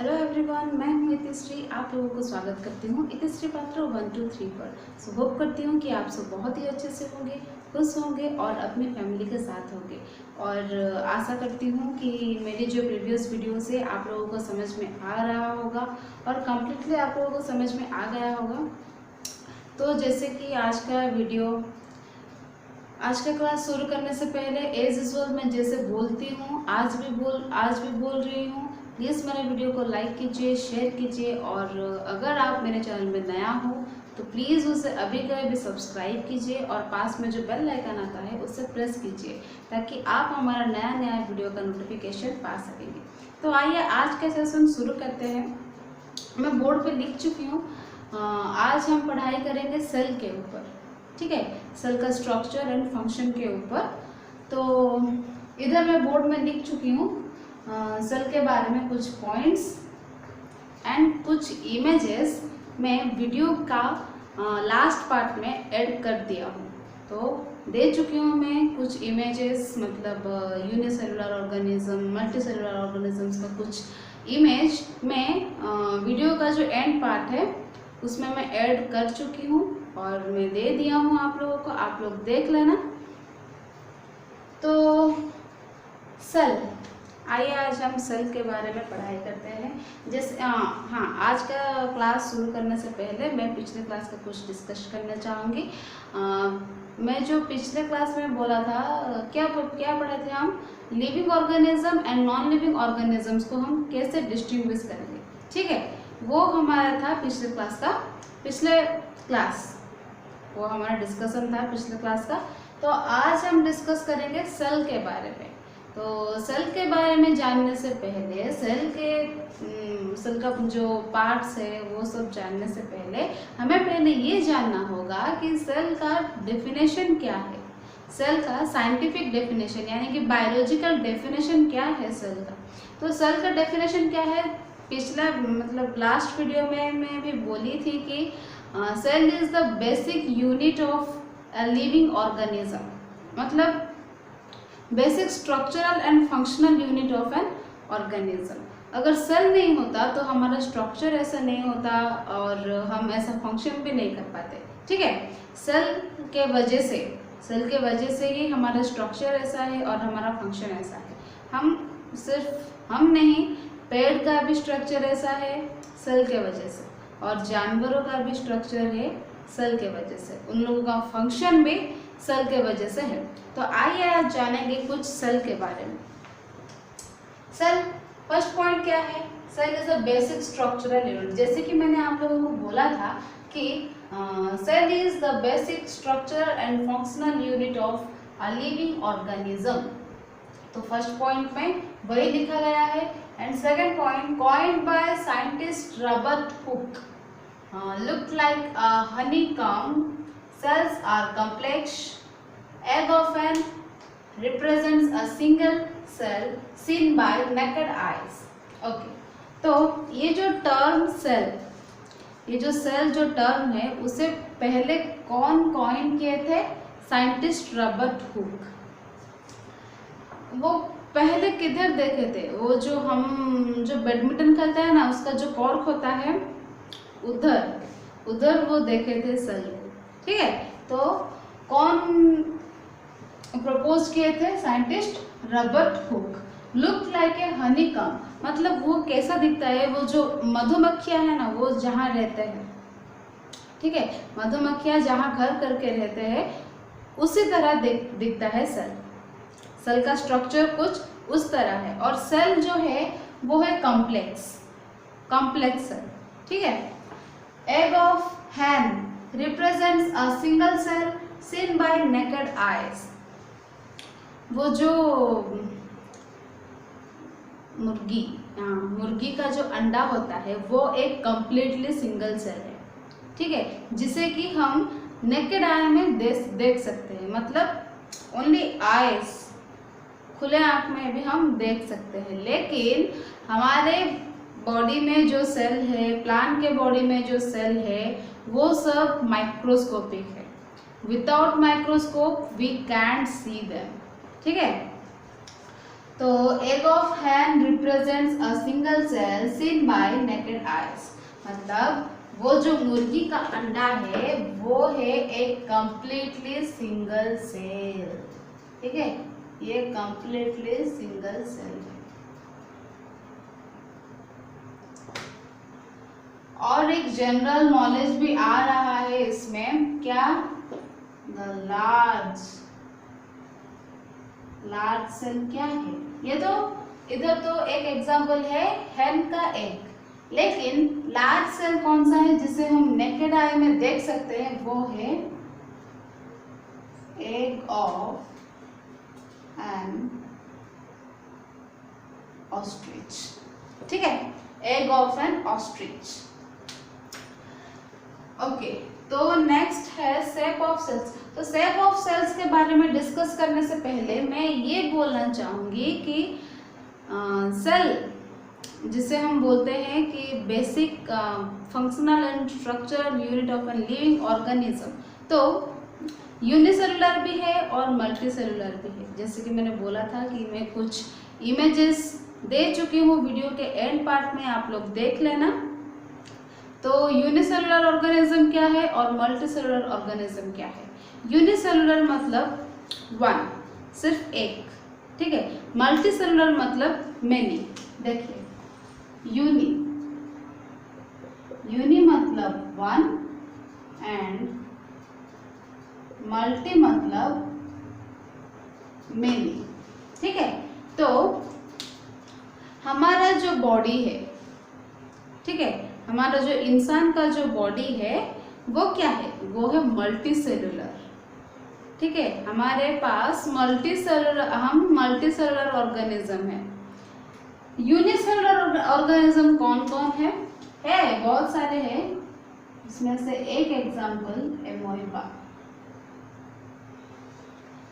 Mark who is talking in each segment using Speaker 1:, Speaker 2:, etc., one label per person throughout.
Speaker 1: Hello everyone, मैं हूँ इतिश्री। आप लोगों को स्वागत करती हूँ इतिश्री पात्र 1 2 3 पर। सो होप करती हूँ कि आप सब बहुत ही अच्छे से होंगे, खुश होंगे और अपनी फैमिली के साथ होंगे। और आशा करती हूँ कि मेरी जो प्रीवियस वीडियो से आप लोगों को समझ में आ रहा होगा और कम्प्लीटली आप लोगों को समझ में आ गया होगा। तो जैसे कि आज का क्लास शुरू करने से पहले एज यूजुअल मैं जैसे बोलती हूँ आज भी बोल रही हूँ। प्लीज़ मेरे वीडियो को लाइक कीजिए, शेयर कीजिए और अगर आप मेरे चैनल में नया हो तो प्लीज़ उसे अभी के अभी सब्सक्राइब कीजिए और पास में जो बेल आइकन आता है उसे प्रेस कीजिए ताकि आप हमारा नया नया वीडियो का नोटिफिकेशन पा सकेंगे। तो आइए आज का सेशन शुरू करते हैं। मैं बोर्ड पे लिख चुकी हूँ। आज हम पढ़ाई करेंगे सेल के ऊपर, ठीक है, सेल का स्ट्रक्चर एंड फंक्शन के ऊपर। तो इधर मैं बोर्ड में लिख चुकी हूँ सेल के बारे में कुछ पॉइंट्स एंड कुछ इमेजेस मैं वीडियो का लास्ट पार्ट में ऐड कर दिया हूँ। तो दे चुकी हूँ मैं कुछ इमेजेस, मतलब unicellular organism, multi cellular organisms का कुछ इमेज मैं वीडियो का जो एंड पार्ट है उसमें मैं ऐड कर चुकी हूँ और मैं दे दिया हूँ आप लोगों को, आप लोग देख लेना। तो सेल, आइए आज हम सेल के बारे में पढ़ाई करते हैं। जैसे हाँ, आज का क्लास शुरू करने से पहले मैं पिछले क्लास का कुछ डिस्कस करना चाहूँगी। मैं जो पिछले क्लास में बोला था, क्या पढ़े थे हम, living organism and non living organisms को हम कैसे डिस्टिंग्विश करेंगे, ठीक है, वो हमारा था पिछले क्लास, वो हमारा डिस्कशन था पिछले क्लास का। तो आज हम डिस्कस करेंगे सेल के बारे में। तो सेल के बारे में जानने से पहले सेल का जो पार्ट्स है वो सब जानने से पहले हमें पहले ये जानना होगा कि सेल का डेफिनेशन क्या है, सेल का साइंटिफिक डेफिनेशन यानी कि बायोलॉजिकल डेफिनेशन क्या है सेल का। तो सेल का डेफिनेशन क्या है, पिछला मतलब लास्ट वीडियो में मैं भी बोली थी कि cell is the basic unit of a living organism, मतलब basic structural and functional unit of an organism. अगर सेल नहीं होता तो हमारा स्ट्रक्चर ऐसा नहीं होता और हम ऐसा फंक्शन भी नहीं कर पाते, ठीक है। सेल के वजह से ही हमारा स्ट्रक्चर ऐसा है और हमारा फंक्शन ऐसा है। हम नहीं, पेड़ का भी स्ट्रक्चर ऐसा है सेल के वजह से, और जानवरों का भी स्ट्रक्चर है सेल के वजह से, उन लोगों का फंक्शन भी सेल के वजह से है। तो आइए आज जानेंगे कुछ सेल के बारे में। सेल, फर्स्ट पॉइंट क्या है, cell is a basic structural unit. जैसे कि मैंने आप लोगों को बोला था कि cell is the basic structural and functional unit of a living organism. तो फर्स्ट पॉइंट में वही लिखा गया है। And second point, coined by scientist Robert Hooke, look like a honeycomb, cells are complex, egg often represents a single cell seen by naked eyes. Okay, तो ये जो cell जो टर्म है उसे पहले कौन कॉइन किए थे, साइंटिस्ट रॉबर्ट हुक। वो पहले किधर देखे थे, वो जो बैडमिंटन खेलते हैं ना उसका जो कॉर्क होता है उधर वो देखे थे सेल को, ठीक है। तो कौन प्रपोज किए थे, scientist Robert hook. Look like a honeycomb, मतलब वो कैसा दिखता है, वो जो मधुमक्खियां है ना वो जहाँ रहते हैं, ठीक है, मधुमक्खियां जहाँ घर करके रहते हैं उसी तरह दिखता है सेल का स्ट्रक्चर कुछ उस तरह है। और सेल जो है वो है कॉम्प्लेक्स सेल, ठीक है। Egg of hen represents a single cell seen by naked eyes. वो जो मुर्गी का जो अंडा होता है वो एक कंप्लीटली सिंगल सेल है, ठीक है, जिसे कि हम नेकेड आई में देख सकते हैं, मतलब ओनली आईज, खुले आंख में भी हम देख सकते हैं। लेकिन हमारे बॉडी में जो सेल है, प्लांट के बॉडी में जो सेल है वो सब माइक्रोस्कोपिक है। Without microscope we can't see them, ठीक है। तो egg of hen represents a single cell seen by naked eyes, मतलब वो जो मुर्गी का अंडा है वो है एक कंप्लीटली सिंगल सेल, ठीक है, ये कंप्लीटली सिंगल सेल है। और एक जनरल नॉलेज भी आ रहा है इसमें, क्या, द लार्ज सेल क्या है। ये तो इधर तो एक एग्जांपल है हैन का एग, लेकिन लार्ज सेल कौन सा है जिसे हम नेकेड आई में देख सकते हैं, वो है एग ऑफ एन ऑस्ट्रिच, ठीक है, egg of N ostrich. Okay, तो नेक्स्ट है शेप ऑफ सेल्स। तो शेप ऑफ सेल्स के बारे में डिस्कस करने से पहले मैं ये बोलना चाहूंगी कि सेल जिसे हम बोलते हैं कि basic functional and structural unit of an living organism, तो यूनिसेलुलर भी है और मल्टी सेलुलर भी है। जैसे कि मैंने बोला था कि मैं कुछ इमेजेस दे चुकी हूँ वीडियो के एंड पार्ट में, आप लोग देख लेना। तो यूनिसेलुलर ऑर्गेनिज्म क्या है और मल्टी सेलुलर ऑर्गेनिज्म क्या है। यूनिसेलुलर मतलब वन, सिर्फ एक, ठीक है। मल्टी सेलुलर मतलब मेनी। देखिए, यूनी मतलब वन एंड मल्टी मतलब मेनी, ठीक है। तो हमारा जो बॉडी है, ठीक है, हमारा जो इंसान का जो बॉडी है वो क्या है, वो है मल्टी सेलुलर, ठीक है। हमारे पास मल्टी सेलुलर ऑर्गेनिज्म है। यूनिसेलुलर ऑर्गेनिज्म कौन कौन है बहुत सारे हैं। इसमें से एक एग्जांपल एमोइबा,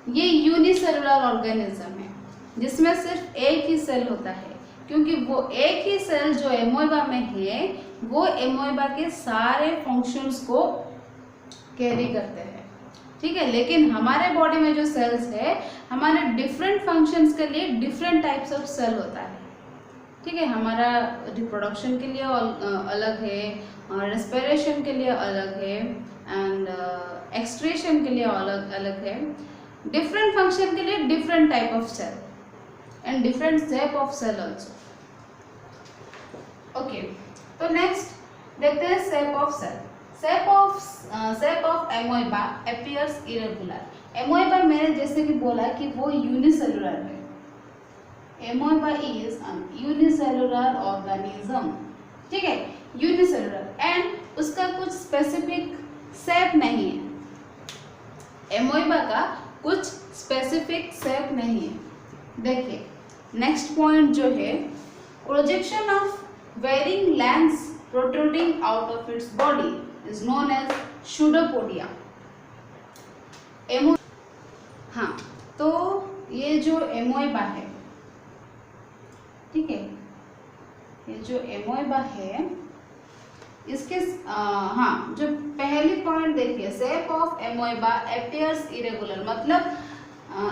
Speaker 1: ये यूनिसेलुलर ऑर्गेनिज्म है जिसमें सिर्फ एक ही सेल होता है, क्योंकि वो एक ही सेल जो एमोइबा में है वो एमोइबा के सारे फंक्शंस को कैरी करते हैं, ठीक है। लेकिन हमारे बॉडी में जो सेल्स है, हमारे डिफरेंट फंक्शंस के लिए डिफरेंट टाइप्स ऑफ सेल होता है, ठीक है। हमारा रिप्रोडक्शन के लिए अलग है, रेस्पिरेशन के लिए अलग है, एंड एक्सक्रीशन के लिए अलग अलग है। डिफरेंट फंक्शन के लिए different type of cell and different shape of cell also. Okay, तो नेक्स्ट देखते हैं shape of cell. Shape of amoeba appears irregular. Amoeba मैंने जैसे कि बोला कि वो यूनिसेलुलर है। Amoeba is an unicellular organism, ठीक है, यूनिसेलुलर, एंड उसका कुछ स्पेसिफिक शेप नहीं है। एमोइबा का कुछ स्पेसिफिक शेप नहीं है। देखिए, नेक्स्ट पॉइंट जो है, projection of varying lengths protruding out of its body is known as pseudopodia. हाँ, तो ये जो एमोइबा है, ठीक है, ये जो एमोइबा है इसके हाँ, जो पहली पॉइंट देखिए, shape of amoeba appears irregular, मतलब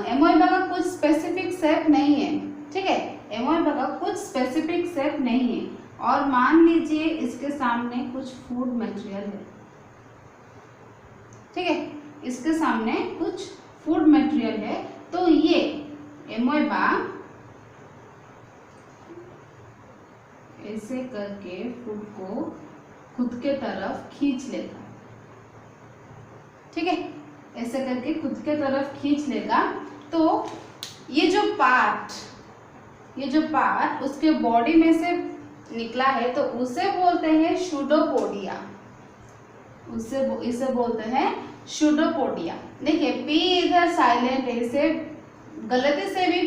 Speaker 1: एमोइबा का कुछ स्पेसिफिक शेप नहीं है, ठीक है। एमोइबा का कुछ स्पेसिफिक शेप नहीं है, और मान लीजिए इसके सामने कुछ फूड मटेरियल है, ठीक है, इसके सामने कुछ फूड मटेरियल है, तो ये एमोइबा ऐसे करके फूड को खुद के तरफ खींच लेगा, ठीक है, ऐसे करके खुद के तरफ खींच लेगा। तो ये जो पार्ट उसके बॉडी में से निकला है, तो उसे बोलते हैं शूडोपोडिया, इसे बोलते हैं शूडोपोडिया। देखिए, पी इधर साइलेंट है, इसे गलती से भी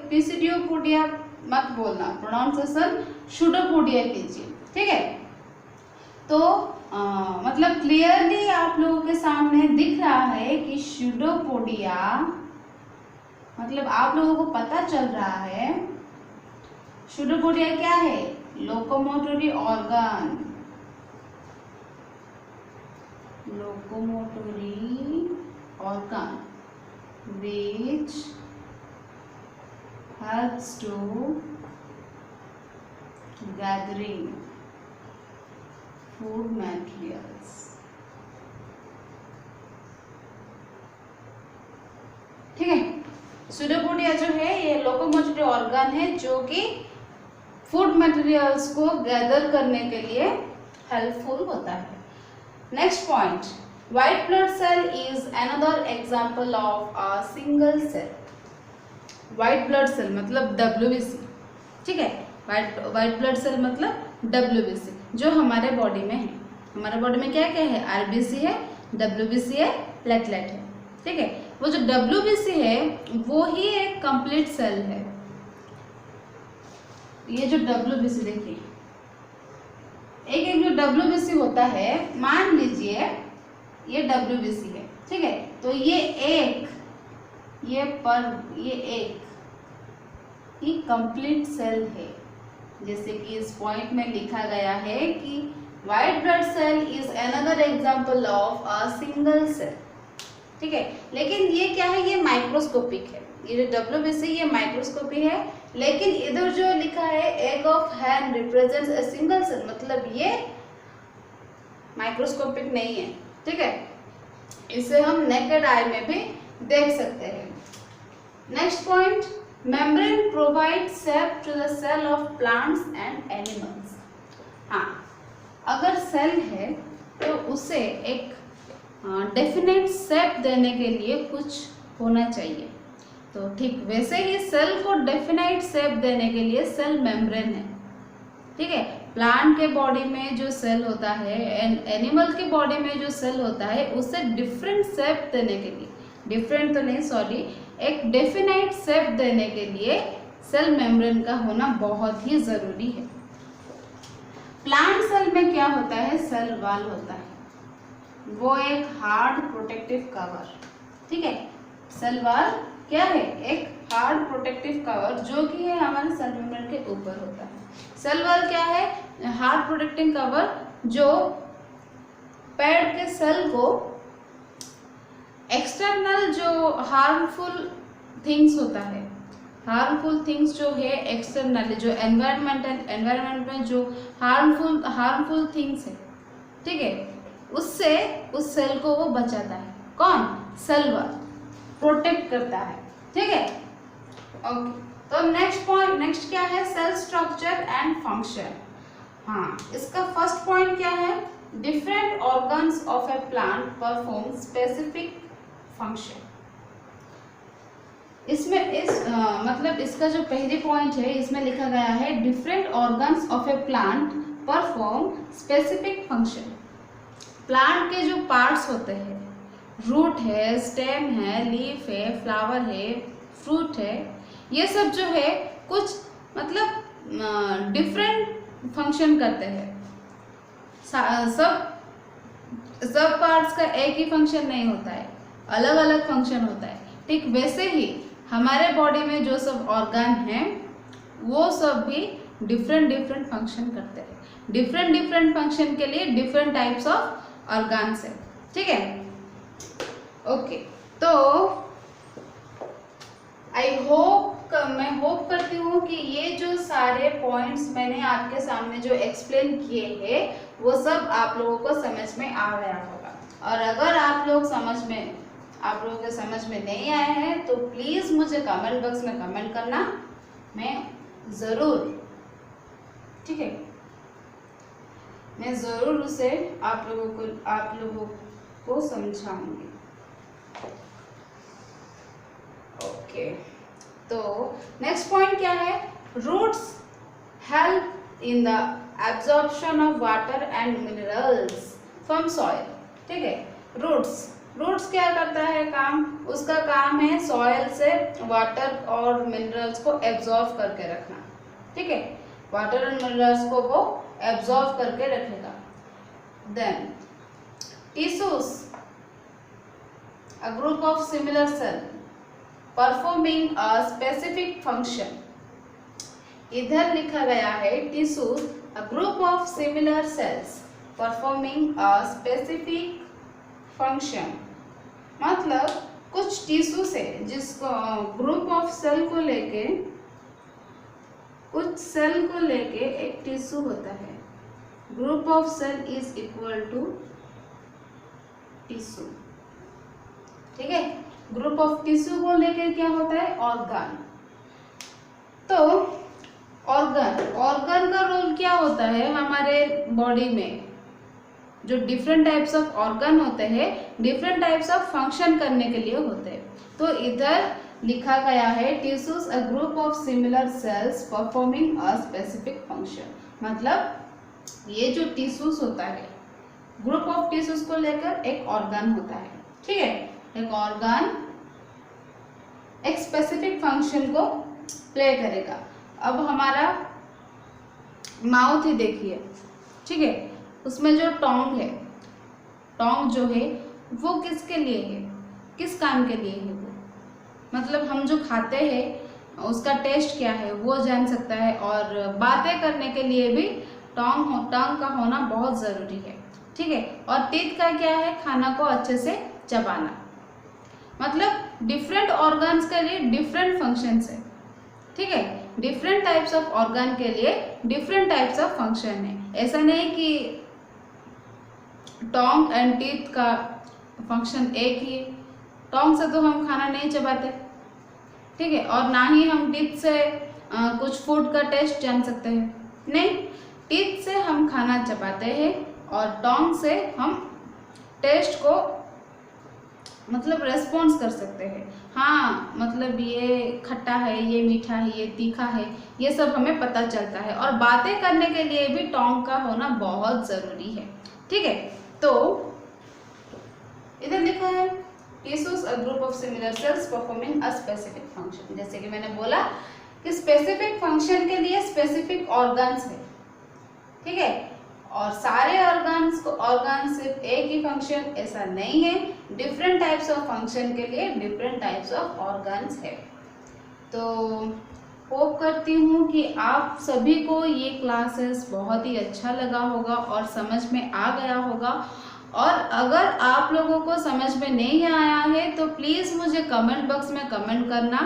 Speaker 1: पिसिडियोपोडिया मत बोलना, प्रोनाउंसिएशन शूडोपोडिया कीजिए, ठीक है। तो मतलब क्लियरली आप लोगों के सामने दिख रहा है कि शूडोपोडिया, मतलब आप लोगों को पता चल रहा है शूडोपोडिया क्या है, locomotory organ, which helps to gathering food materials। ठीक है, सूडोपोडिया जो है ये लोकोमोटिव ऑर्गन है जो कि फूड मटेरियल्स को गैदर करने के लिए हेल्पफुल होता है। Next point, white blood cell is another example of a single cell. White blood cell मतलब WBC, ठीक है, व्हाइट ब्लड सेल मतलब WBC जो हमारे बॉडी में है। हमारे बॉडी में क्या क्या है, RBC है, WBC है, प्लेटलेट है, ठीक है। वो जो WBC है वो ही एक कंप्लीट सेल है। ये जो WBC देखिए, एक जो WBC होता है, मान लीजिए ये WBC है, ठीक है, तो ये एक ही कंप्लीट सेल है। जैसे कि इस पॉइंट में लिखा गया है कि white blood cell is another example of a single cell, ठीक है। लेकिन ये क्या है, ये माइक्रोस्कोपिक है। ये जो WBC ये माइक्रोस्कोपी है, लेकिन इधर जो लिखा है egg of hen represents a single cell, मतलब ये माइक्रोस्कोपिक नहीं है, ठीक है। इसे हम नेकेड आई में भी देख सकते हैं। Next point, membrane provides shape to the cell of plants and animals. हाँ, अगर सेल है तो उसे एक डेफिनेट शेप देने के लिए कुछ होना चाहिए, तो ठीक वैसे ही सेल को डेफिनेट शेप देने के लिए सेल मेम्ब्रेन है, ठीक है। प्लांट के बॉडी में जो सेल होता है, एनिमल के बॉडी में जो सेल होता है, उसे डिफरेंट शेप देने के लिए, डिफरेंट तो नहीं सॉरी, एक डेफिनेट शेप देने के लिए सेल मेम्ब्रेन का होना बहुत ही जरूरी है। प्लांट सेल में क्या होता है, सेल वॉल होता है, वो एक हार्ड प्रोटेक्टिव कवर, ठीक है। सेल वॉल क्या है, एक हार्ड प्रोटेक्टिव कवर जो कि है हमारे सेल मेम्ब्रेन के ऊपर होता है। सेल वॉल क्या है, हार्ड प्रोटेक्टिंग कवर जो पेड़ के सेल को एक्सटर्नल जो हार्मफुल थिंग्स होता है, हार्मफुल थिंग्स जो है एक्सटर्नली, जो एनवायरमेंट में जो हार्मफुल थिंग्स है, ठीक है, उससे उस सेल को वो बचाता है। कौन, सेल वॉल प्रोटेक्ट करता है, ठीक है। ओके, तो नेक्स्ट पॉइंट, नेक्स्ट क्या है, सेल स्ट्रक्चर एंड फंक्शन। हाँ, इसका फर्स्ट पॉइंट क्या है, different organs of A plant perform specific function. इसमें मतलब इसका जो पहली पॉइंट है इसमें लिखा गया है different organs of A plant perform specific function. Plant के जो पार्ट्स होते हैं, रूट है, स्टेम है, लीफ है, फ्लावर है, फ्रूट है, ये सब जो है कुछ मतलब डिफरेंट फंक्शन करते हैं। सब पार्ट्स का एक ही फंक्शन नहीं होता है, अलग अलग फंक्शन होता है। ठीक वैसे ही हमारे बॉडी में जो सब ऑर्गन हैं वो सब भी डिफरेंट फंक्शन करते हैं। डिफरेंट फंक्शन के लिए डिफरेंट टाइप्स ऑफ ऑर्गन्स है, ठीक है। ओके, तो मैं होप करती हूँ कि ये जो सारे पॉइंट्स मैंने आपके सामने जो एक्सप्लेन किए हैं वो सब आप लोगों को समझ में आ गया होगा। और अगर आप लोगों के समझ में नहीं आए हैं तो प्लीज़ मुझे कमेंट बॉक्स में कमेंट करना, मैं ज़रूर, ठीक है, मैं ज़रूर उसे आप लोगों को समझाऊंगी। ओके, तो नेक्स्ट पॉइंट क्या है, roots help in the absorption of water and minerals from soil, ठीक है। रूट्स क्या करता है काम, उसका काम है सॉइल से वाटर और मिनरल्स को एब्जॉर्ब करके रखना, ठीक है। वाटर और मिनरल्स को वो एब्जॉर्ब करके रखेगा। Then tissues, a group of similar cell performing a specific function. इधर लिखा गया है tissues, a group of similar cells performing a specific function, मतलब कुछ टिश्यू से जिसको ग्रुप ऑफ सेल को लेके उस सेल को लेके एक टिश्यू होता है। Group of cell is equal to tissue, ठीक है। ग्रुप ऑफ टिश्यू को लेकर क्या होता है, ऑर्गन। तो ऑर्गन का रोल क्या होता है हमारे बॉडी में, जो डिफरेंट टाइप्स ऑफ ऑर्गन होते हैं डिफरेंट टाइप्स ऑफ फंक्शन करने के लिए होते हैं। तो इधर लिखा गया है tissues a group of similar cells performing a specific function. मतलब ये जो टिश्यूज होता है, ग्रुप ऑफ टिश्यूज को लेकर एक ऑर्गन होता है, ठीक है। एक ऑर्गन एक स्पेसिफिक फंक्शन को प्ले करेगा। अब हमारा माउथ ही देखिए, ठीक है, उसमें जो टोंग है, टोंग जो है वो किसके लिए है, किस काम के लिए है वो, मतलब हम जो खाते हैं उसका टेस्ट क्या है वो जान सकता है, और बातें करने के लिए भी टोंग का होना बहुत ज़रूरी है, ठीक है। और टीथ का क्या है, खाना को अच्छे से चबाना। मतलब डिफरेंट ऑर्गन्स के लिए डिफरेंट फंक्शंस है, ठीक है। डिफरेंट टाइप्स ऑफ ऑर्गन के लिए डिफरेंट टाइप्स ऑफ फंक्शन है। ऐसा नहीं कि टोंग एंड टीथ का फंक्शन एक ही है। टोंग से तो हम खाना नहीं चबाते, ठीक है, और ना ही हम टीथ से कुछ फूड का टेस्ट जान सकते हैं, नहीं। टीथ से हम खाना चबाते हैं और टोंग से हम टेस्ट को मतलब रेस्पॉन्स कर सकते हैं। हाँ, मतलब ये खट्टा है, ये मीठा है, ये तीखा है, ये सब हमें पता चलता है। और बातें करने के लिए भी टोंग का होना बहुत ज़रूरी है, ठीक है। तो इधर लिखा है tissues a group of similar cells performing a specific function. जैसे कि मैंने बोला कि स्पेसिफिक फंक्शन के लिए स्पेसिफिक ऑर्गन्स है, ठीक है। और सारे ऑर्गन सिर्फ एक ही फंक्शन ऐसा नहीं है, डिफरेंट टाइप्स ऑफ फंक्शन के लिए डिफरेंट टाइप्स ऑफ ऑर्गन्स है। तो होप करती हूँ कि आप सभी को ये क्लासेस बहुत ही अच्छा लगा होगा और समझ में आ गया होगा। और अगर आप लोगों को समझ में नहीं आया है तो प्लीज़ मुझे कमेंट बॉक्स में कमेंट करना,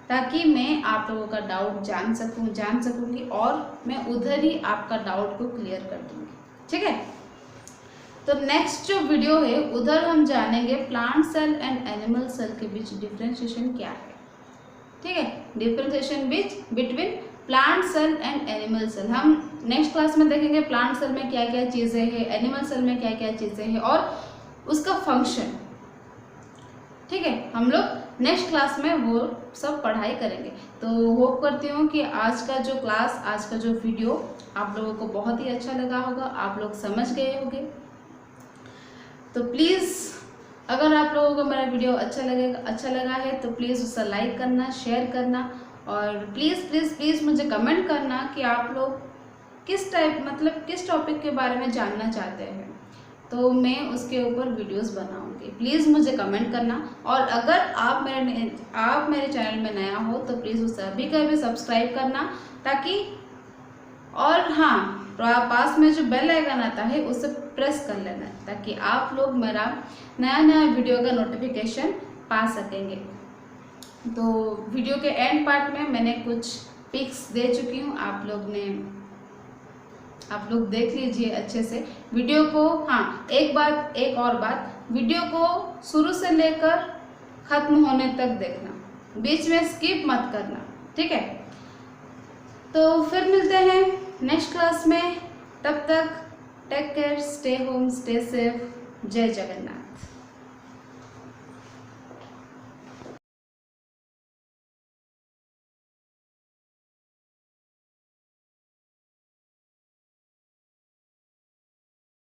Speaker 1: ताकि मैं आप लोगों का डाउट जान सकूंगी और मैं उधर ही आपका डाउट को क्लियर कर दूंगी, ठीक है। तो नेक्स्ट जो वीडियो है उधर हम जानेंगे plant cell and animal cell के बीच डिफरेंशिएशन क्या है, ठीक है। Differentiation between plant cell and animal cell हम नेक्स्ट क्लास में देखेंगे। प्लांट सेल में क्या क्या चीज़ें हैं, एनिमल सेल में क्या क्या चीज़ें हैं और उसका फंक्शन, ठीक है। हम लोग नेक्स्ट क्लास में वो सब पढ़ाई करेंगे। तो होप करती हूँ कि आज का जो वीडियो आप लोगों को बहुत ही अच्छा लगा होगा, आप लोग समझ गए होंगे। तो प्लीज़ अगर आप लोगों को मेरा वीडियो अच्छा लगा है तो प्लीज़ उसे लाइक करना, शेयर करना, और प्लीज़ मुझे कमेंट करना कि आप लोग किस टॉपिक के बारे में जानना चाहते हैं, तो मैं उसके ऊपर वीडियोस बनाऊंगी। प्लीज़ मुझे कमेंट करना। और अगर आप मेरे चैनल में नया हो तो प्लीज़ उस सभी का भी सब्सक्राइब करना, ताकि, और हाँ, पास में जो बेल आइकन आता है उसे प्रेस कर लेना, ताकि आप लोग मेरा नया वीडियो का नोटिफिकेशन पा सकेंगे। तो वीडियो के एंड पार्ट में मैंने कुछ पिक्स दे चुकी हूँ, आप लोग देख लीजिए अच्छे से वीडियो को। हाँ, एक और बात, वीडियो को शुरू से लेकर ख़त्म होने तक देखना, बीच में स्किप मत करना, ठीक है। तो फिर मिलते हैं नेक्स्ट क्लास में, तब तक take care, stay home, stay safe. जय जगन्नाथ।